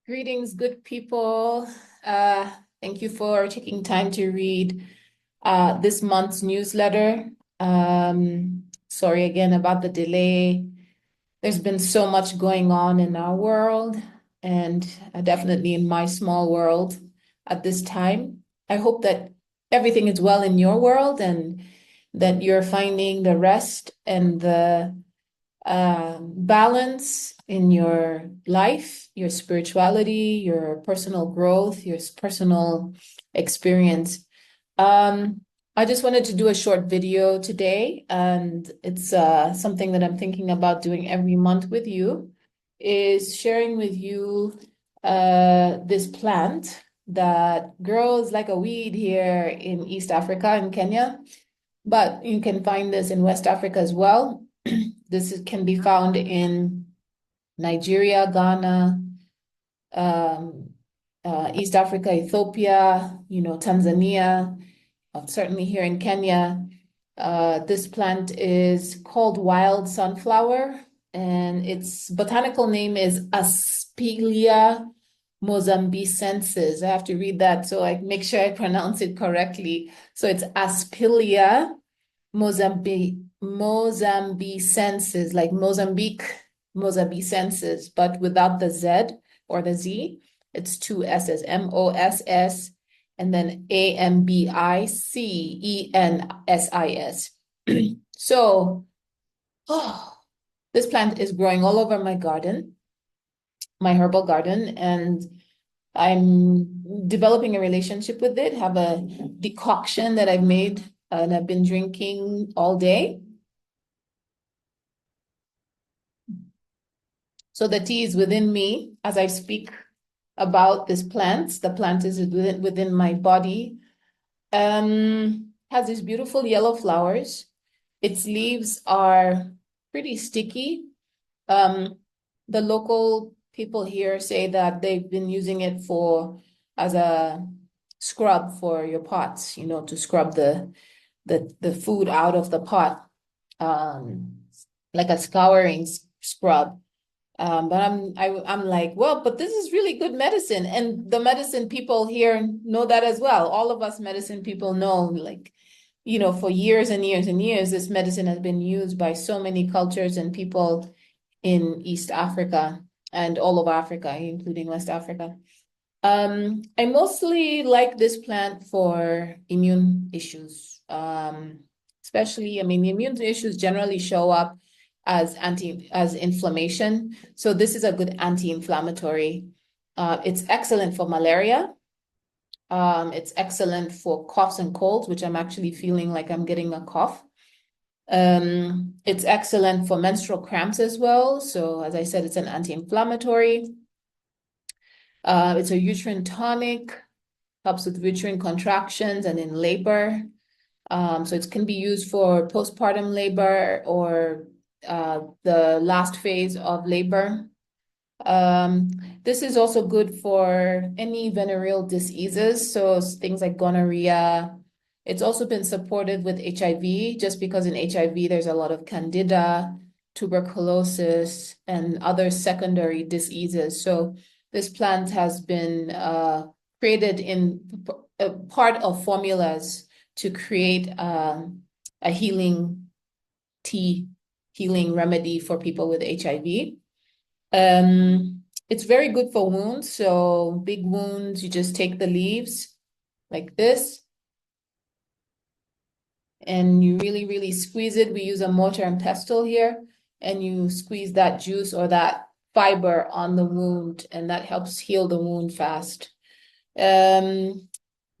Greetings, good people. Thank you for taking time to read this month's newsletter. Sorry again about the delay. There's been so much going on in our world and definitely in my small world at this time. I hope that everything is well in your world and that you're finding the rest and the balance in your life, your spirituality, your personal growth, your personal experience. I just wanted to do a short video today, and it's something that I'm thinking about doing every month with you, is sharing with you this plant that grows like a weed here in East Africa in Kenya, but you can find this in West Africa as well. Can be found in Nigeria, Ghana, um, East Africa, Ethiopia, Tanzania, certainly here in Kenya. This plant is called wild sunflower, and its botanical name is Aspilia mozambicensis. I have to read that so I make sure I pronounce it correctly. So it's Aspilia Mozambicensis, like Mozambique, Mozambicensis, but without the Z or the Z. It's two S's, Moss, and then Ambicensis. So, this plant is growing all over my garden, my herbal garden, and I'm developing a relationship with it, have a decoction that I've made and I've been drinking all day. So the tea is within me as I speak about this plant. The plant is within my body. Has these beautiful yellow flowers. Its leaves are pretty sticky. The local people here say that they've been using it as a scrub for your pots, to scrub the food out of the pot, like a scouring scrub. But I'm like, well, but this is really good medicine. And the medicine people here know that as well. All of us medicine people know, like, for years and years and years, this medicine has been used by so many cultures and people in East Africa and all of Africa, including West Africa. I mostly like this plant for immune issues. Especially, the immune issues generally show up as inflammation. So this is a good anti-inflammatory. It's excellent for malaria. It's excellent for coughs and colds, which I'm actually feeling like I'm getting a cough. It's excellent for menstrual cramps as well. So as I said, it's an anti-inflammatory. It's a uterine tonic, helps with uterine contractions and in labor. So it can be used for postpartum labor or the last phase of labor. This is also good for any venereal diseases, so things like gonorrhea. It's also been supported with HIV, just because in HIV there's a lot of candida, tuberculosis, and other secondary diseases. So this plant has been created in part of formulas to create a healing tea, healing remedy for people with HIV. It's very good for wounds. So big wounds, you just take the leaves like this and you really, really squeeze it. We use a mortar and pestle here, and you squeeze that juice or that fiber on the wound, and that helps heal the wound fast.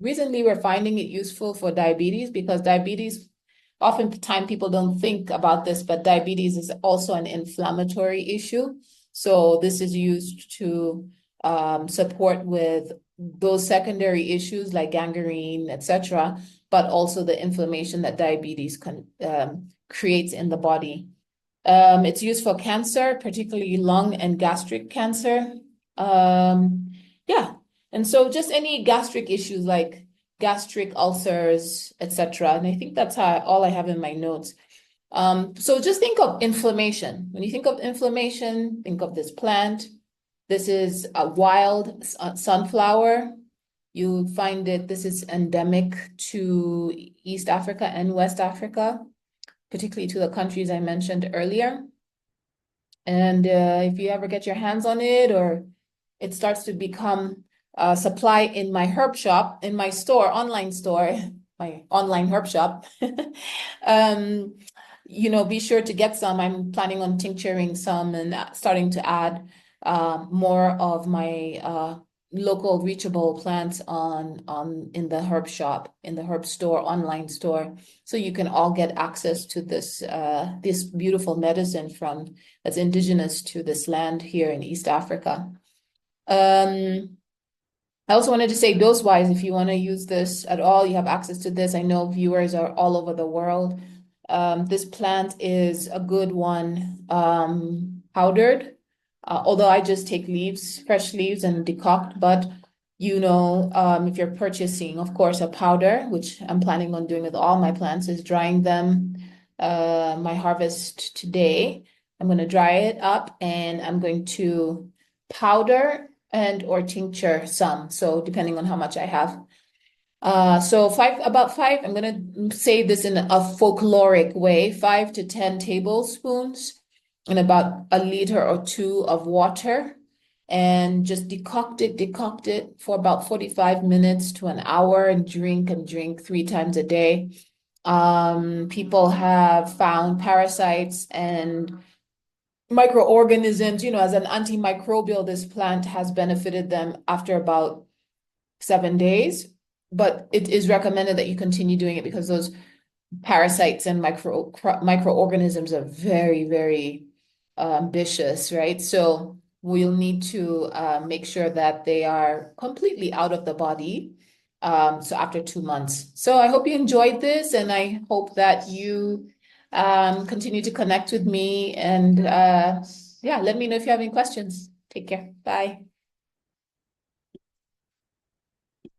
Recently, we're finding it useful for diabetes, because diabetes, oftentimes people don't think about this, but diabetes is also an inflammatory issue. So this is used to support with those secondary issues like gangrene, etc., but also the inflammation that diabetes creates in the body. It's used for cancer, particularly lung and gastric cancer. Yeah. And so just any gastric issues like gastric ulcers, etc. And I think that's all I have in my notes. So just think of inflammation. When you think of inflammation, think of this plant. This is a wild sunflower. You find it, this is endemic to East Africa and West Africa, particularly to the countries I mentioned earlier. And if you ever get your hands on it, or it starts to become supply in my herb shop, in my store, online store, my online herb shop, um, be sure to get some. I'm planning on tincturing some and starting to add more of my local reachable plants on in the herb shop, in the herb store, online store, so you can all get access to this beautiful medicine from that's indigenous to this land here in East Africa. I also wanted to say dose-wise, if you want to use this at all, you have access to this. I know viewers are all over the world. This plant is a good one, powdered. Although I just take leaves, fresh leaves, and decoct. But if you're purchasing, of course, a powder, which I'm planning on doing with all my plants, is drying them. My harvest today, I'm going to dry it up, and I'm going to powder and or tincture some. So depending on how much I have. So about five, I'm gonna say this in a folkloric way, 5 to 10 tablespoons in about a liter or two of water, and just decoct it for about 45 minutes to an hour, and drink 3 times a day. People have found parasites and microorganisms, as an antimicrobial, this plant has benefited them after about 7 days. But it is recommended that you continue doing it because those parasites and microorganisms are very, very ambitious, right? So we'll need to make sure that they are completely out of the body. So after 2 months. So I hope you enjoyed this, and I hope that you continue to connect with me, and yeah, let me know if you have any questions. Take care. Bye.